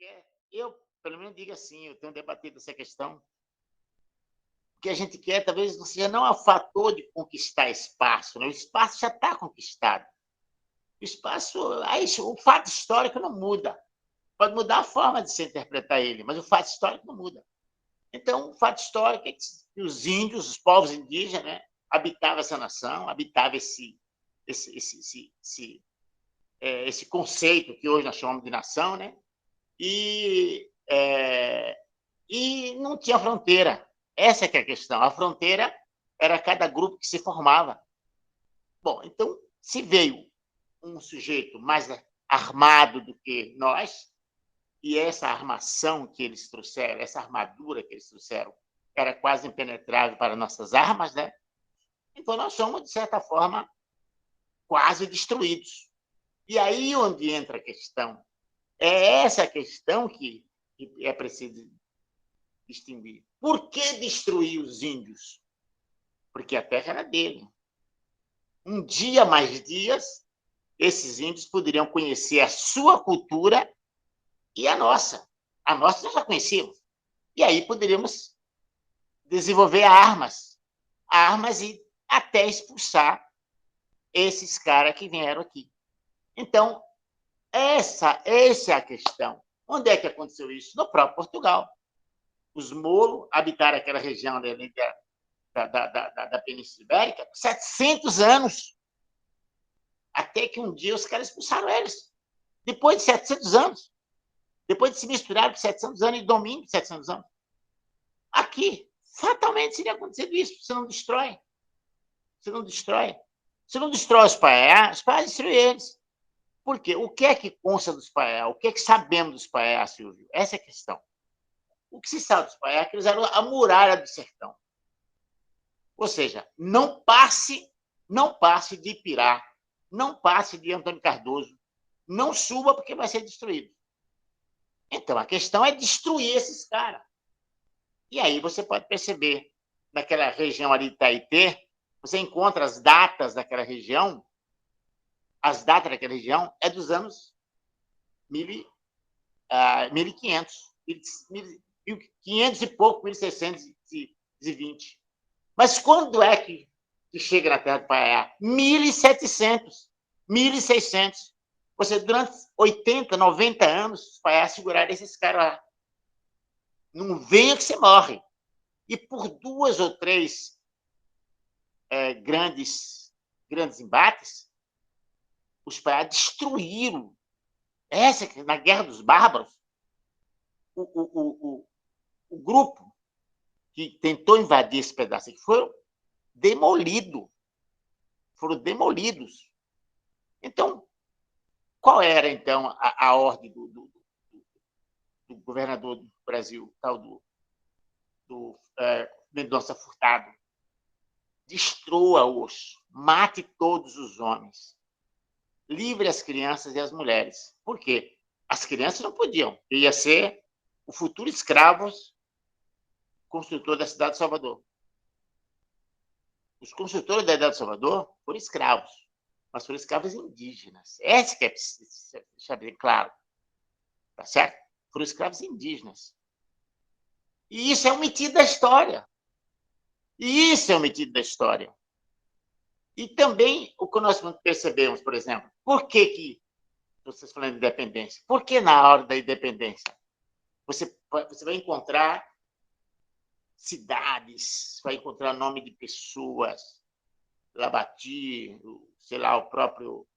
quer, eu, pelo menos, digo assim, eu tenho debatido essa questão, o que a gente quer talvez não seja não o fator de conquistar espaço, né? O espaço já está conquistado. O espaço, aí, o fato histórico não muda. Pode mudar a forma de se interpretar ele, mas o fato histórico não muda. Então, o fato histórico é que os índios, os povos indígenas, né, habitavam essa nação, habitavam esse conceito que hoje nós chamamos de nação, né? E não tinha fronteira. Essa que é a questão. A fronteira era cada grupo que se formava. Bom, então, se veio um sujeito mais armado do que nós, e essa armação que eles trouxeram, essa armadura que eles trouxeram, era quase impenetrável para nossas armas, né? Então, nós somos, de certa forma, quase destruídos. E aí onde entra a questão. É essa questão que é preciso distinguir. Por que destruir os índios? Porque a terra era dele. Um dia mais dias, esses índios poderiam conhecer a sua cultura e a nossa. A nossa nós já conhecíamos. E aí poderíamos desenvolver armas e até expulsar esses caras que vieram aqui. Então, essa é a questão. Onde é que aconteceu isso? No próprio Portugal. Os Mouros habitaram aquela região da Península Ibérica por 700 anos. Até que um dia os caras expulsaram eles. Depois de 700 anos. Depois de se misturar por 700 anos e domínio por 700 anos. Aqui, fatalmente seria acontecido isso. Você não destrói. Você não destrói. Você não destrói os paiá destruem eles. Por quê? O que é que consta dos paiá? O que é que sabemos dos paiá, Silvio? Essa é a questão. O que se sabe dos paiá é que eles eram a muralha do sertão. Ou seja, não passe de Ipirá, não passe de Antônio Cardoso, não suba porque vai ser destruído. Então, a questão é destruir esses caras. E aí você pode perceber, naquela região ali de Itaité, você encontra as datas daquela região, as datas daquela região é dos anos 1500, 1500 e pouco, 1620. Mas quando é que chega na Terra do Paiá? 1700, 1600. Você, durante 80, 90 anos, os paiás seguraram esses caras lá. Não venha que você morre. E por 2 ou 3 grandes embates, os paiás destruíram. Na Guerra dos Bárbaros, o grupo que tentou invadir esse pedaço aqui foram demolidos. Então, qual era, então, a ordem do governador do Brasil, tal do Mendonça Furtado? Destrua-os, mate todos os homens, livre as crianças e as mulheres. Por quê? As crianças não podiam. Ia ser o futuro escravos construtor da cidade de Salvador. Os construtores da cidade de Salvador foram escravos, mas foram escravos indígenas. Essa que é deixar bem claro. Tá certo? Foram escravos indígenas. E isso é omitido da história. E também o que nós percebemos, por exemplo, por que vocês falando de independência? Por que na hora da independência você vai encontrar cidades, vai encontrar nome de pessoas, Labati, sei lá, o próprio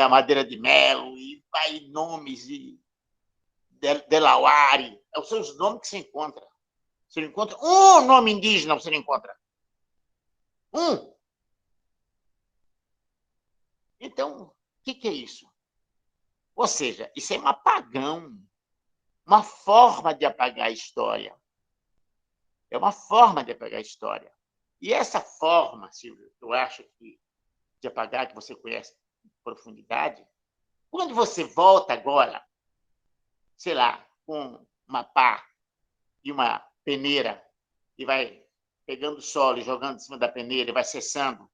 Madeira de Melo, e vai nomes de Delaware, são os nomes que você encontra. Você não encontra um nome indígena, você não encontra. Um. Então, o que é isso? Ou seja, isso é um apagão, uma forma de apagar a história. É uma forma de apagar a história. E essa forma, Silvio, eu acho que de apagar, que você conhece em profundidade, quando você volta agora, sei lá, com uma pá e uma peneira, e vai pegando solo e jogando em cima da peneira, e vai cessando,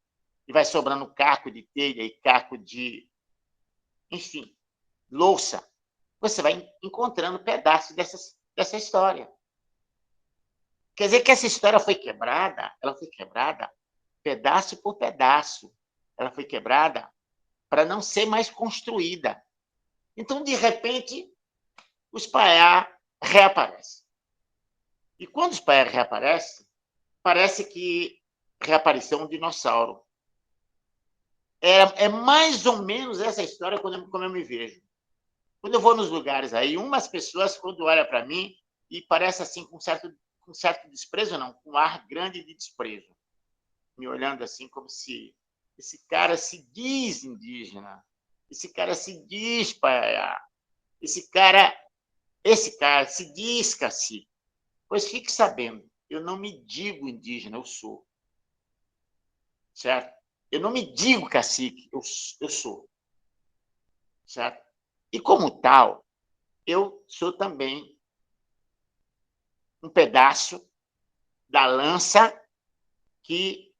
e vai sobrando caco de telha e caco de... Enfim, louça, você vai encontrando pedaços dessa história. Quer dizer que essa história foi quebrada, ela foi quebrada pedaço por pedaço. Ela foi quebrada para não ser mais construída. Então, de repente, os Paiá reaparecem. E quando os Paiá reaparecem, parece que reapareceu um dinossauro. É mais ou menos essa história como eu me vejo. Quando eu vou nos lugares aí, umas pessoas, quando olham para mim, e parece assim, com certo desprezo, não, com um ar grande de desprezo, me olhando assim como se esse cara se diz indígena, esse cara se diz Paiá, esse cara se diz cacique. Pois fique sabendo, eu não me digo indígena, eu sou. Certo? Eu não me digo cacique, eu sou. Certo? E como tal, eu sou também um pedaço da lança que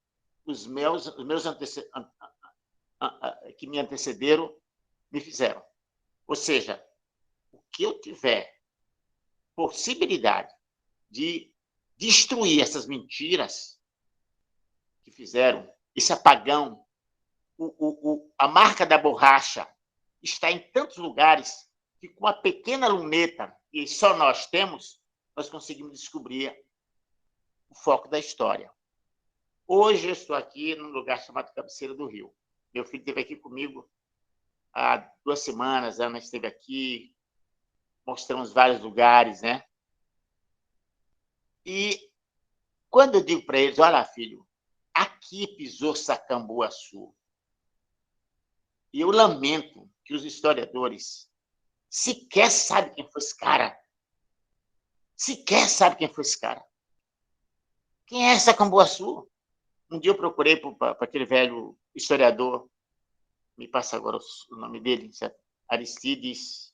os meus que me antecederam me fizeram. Ou seja, o que eu tiver possibilidade de destruir essas mentiras que fizeram, esse apagão, a marca da borracha está em tantos lugares que, com uma pequena luneta, e só nós temos, nós conseguimos descobrir o foco da história. Hoje eu estou aqui num lugar chamado Cabeceira do Rio. Meu filho esteve aqui comigo há 2 semanas, a Ana esteve aqui, mostramos vários lugares, né? E quando eu digo para eles, olha, filho, aqui pisou Sacambuaçu. E eu lamento que os historiadores sequer sabem quem foi esse cara. Sequer sabem quem foi esse cara. Quem é Sacambuaçu? Um dia eu procurei para aquele velho historiador, me passa agora o nome dele, Aristides,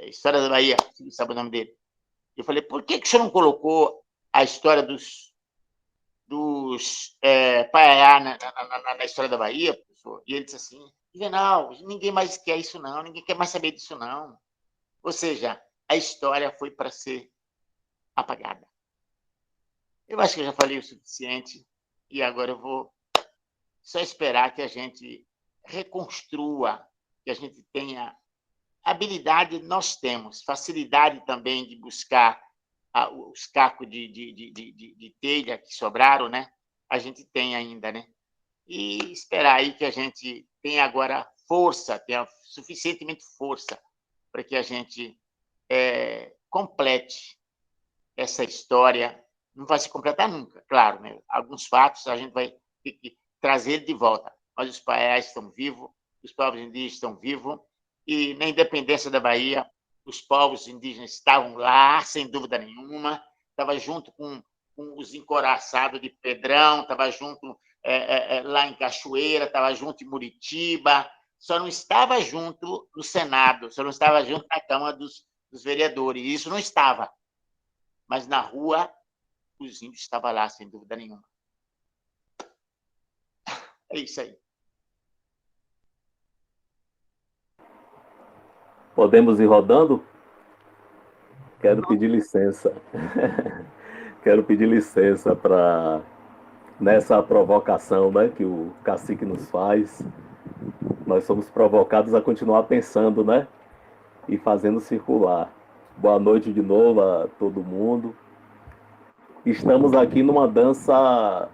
História da Bahia, você sabe o nome dele. Eu falei, por que o senhor não colocou a história dos Paiá na história da Bahia, professor? E ele disse assim, Juvenal, ninguém mais quer isso não, ninguém quer mais saber disso não. Ou seja, a história foi para ser apagada. Eu acho que eu já falei o suficiente e agora eu vou só esperar que a gente reconstrua, que a gente tenha habilidade, nós temos, facilidade também de buscar os cacos de telha que sobraram, né? A gente tem ainda, né? E esperar aí que a gente tenha agora força, tenha suficientemente força para que a gente complete essa história. Não vai se completar nunca, claro, né? Alguns fatos a gente vai ter que trazer de volta, mas os paiais estão vivos, os povos indígenas estão vivos, e na independência da Bahia, os povos indígenas estavam lá, sem dúvida nenhuma, estava junto com os encoraçados de Pedrão, estava junto lá em Cachoeira, estava junto em Muritiba, só não estava junto no Senado, só não estava junto na Câmara dos Vereadores, isso não estava. Mas na rua, os índios estavam lá, sem dúvida nenhuma. É isso aí. Podemos ir rodando? Quero pedir licença. Quero pedir licença para, nessa provocação, né, que o cacique nos faz, nós somos provocados a continuar pensando, né, e fazendo circular. Boa noite de novo a todo mundo. Estamos aqui numa dança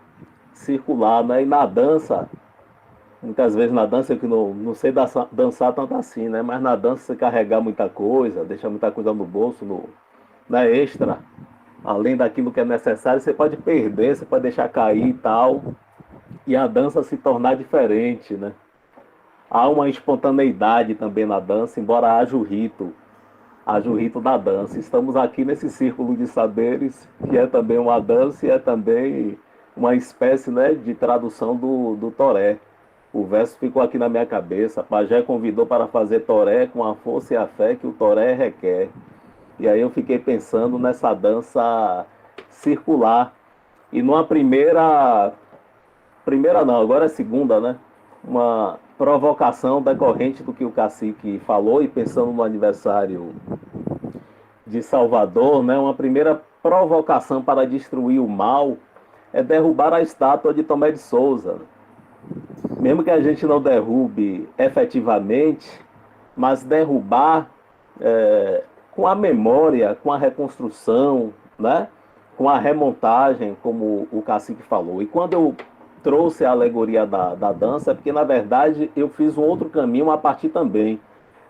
circular, né, e na dança, muitas vezes na dança, eu que não sei dançar tanto assim, né, mas na dança você carregar muita coisa, deixar muita coisa no bolso, né, extra, além daquilo que é necessário, você pode perder, você pode deixar cair e tal, e a dança se tornar diferente, né? Há uma espontaneidade também na dança, embora haja o rito da dança. Estamos aqui nesse círculo de saberes, que é também uma dança e é também uma espécie, né, de tradução do toré. O verso ficou aqui na minha cabeça. Pajé convidou para fazer toré com a força e a fé que o toré requer. E aí eu fiquei pensando nessa dança circular. E numa primeira não, agora é segunda, né? provocação decorrente do que o cacique falou e pensando no aniversário de Salvador, né, uma primeira provocação para destruir o mal é derrubar a estátua de Tomé de Souza. Mesmo que a gente não derrube efetivamente, mas derrubar com a memória, com a reconstrução, né? Com a remontagem, como o cacique falou. E quando eu trouxe a alegoria da dança, é porque, na verdade, eu fiz um outro caminho a partir também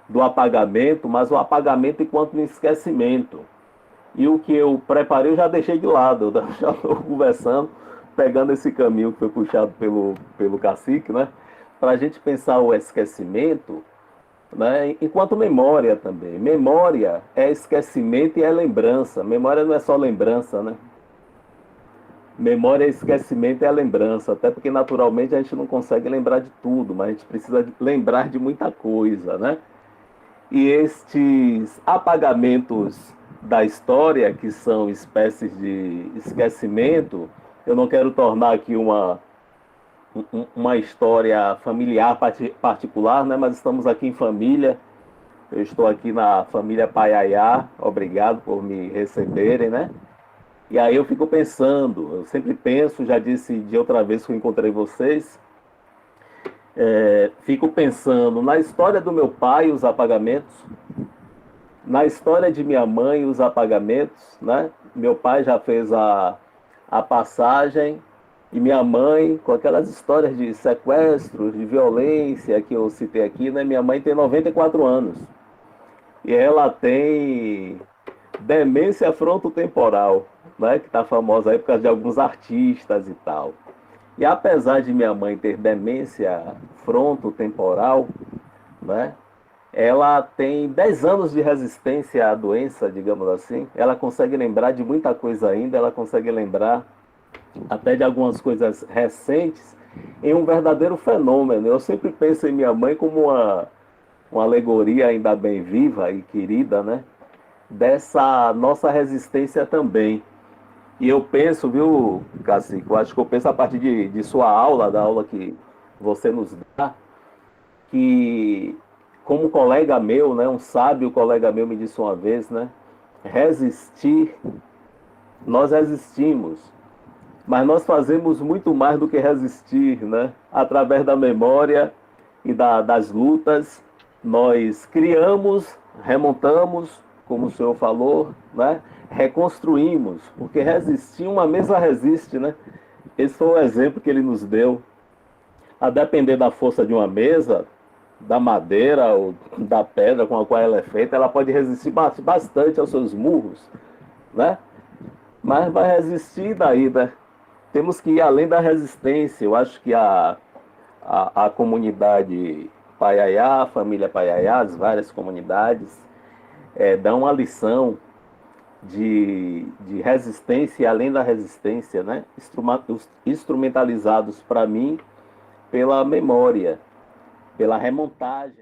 do apagamento, mas o apagamento enquanto um esquecimento. E o que eu preparei eu já deixei de lado, eu já estou conversando, pegando esse caminho que foi puxado pelo cacique, né? Para a gente pensar o esquecimento, né? Enquanto memória também. Memória é esquecimento e é lembrança. Memória não é só lembrança, né? Memória é esquecimento e é lembrança, até porque naturalmente a gente não consegue lembrar de tudo, mas a gente precisa lembrar de muita coisa, né? E estes apagamentos da história, que são espécies de esquecimento, eu não quero tornar aqui uma história familiar particular, né? Mas estamos aqui em família. Eu estou aqui na família Paiaiá, obrigado por me receberem, né? E aí eu fico pensando, eu sempre penso, já disse de outra vez que eu encontrei vocês, fico pensando na história do meu pai, os apagamentos, na história de minha mãe, os apagamentos, né? Meu pai já fez a passagem e minha mãe, com aquelas histórias de sequestros, de violência que eu citei aqui, né? Minha mãe tem 94 anos e ela tem demência frontotemporal, né? Que está famosa aí por causa de alguns artistas e tal. E apesar de minha mãe ter demência frontotemporal, né? Ela tem 10 anos de resistência à doença, digamos assim. Ela consegue lembrar de muita coisa ainda, ela consegue lembrar até de algumas coisas recentes, em um verdadeiro fenômeno. Eu sempre penso em minha mãe como uma alegoria ainda bem viva e querida, né? Dessa nossa resistência também. E eu penso, viu, Cacique, eu acho que eu penso a partir de sua aula, da aula que você nos dá, que como um colega meu, né, um sábio colega meu me disse uma vez, né, resistir, nós resistimos, mas nós fazemos muito mais do que resistir, né? Através da memória e das lutas, nós criamos, remontamos, como o senhor falou, né? Reconstruímos, porque resistir, uma mesa resiste, né? Esse foi o exemplo que ele nos deu. A depender da força de uma mesa, da madeira ou da pedra com a qual ela é feita, ela pode resistir bastante aos seus murros, né? Mas vai resistir daí, né? Temos que ir além da resistência. Eu acho que a comunidade Paiaiá, a família Paiaiá, as várias comunidades, dão uma lição de resistência e além da resistência, né? Instrumentalizados para mim pela memória, pela remontagem.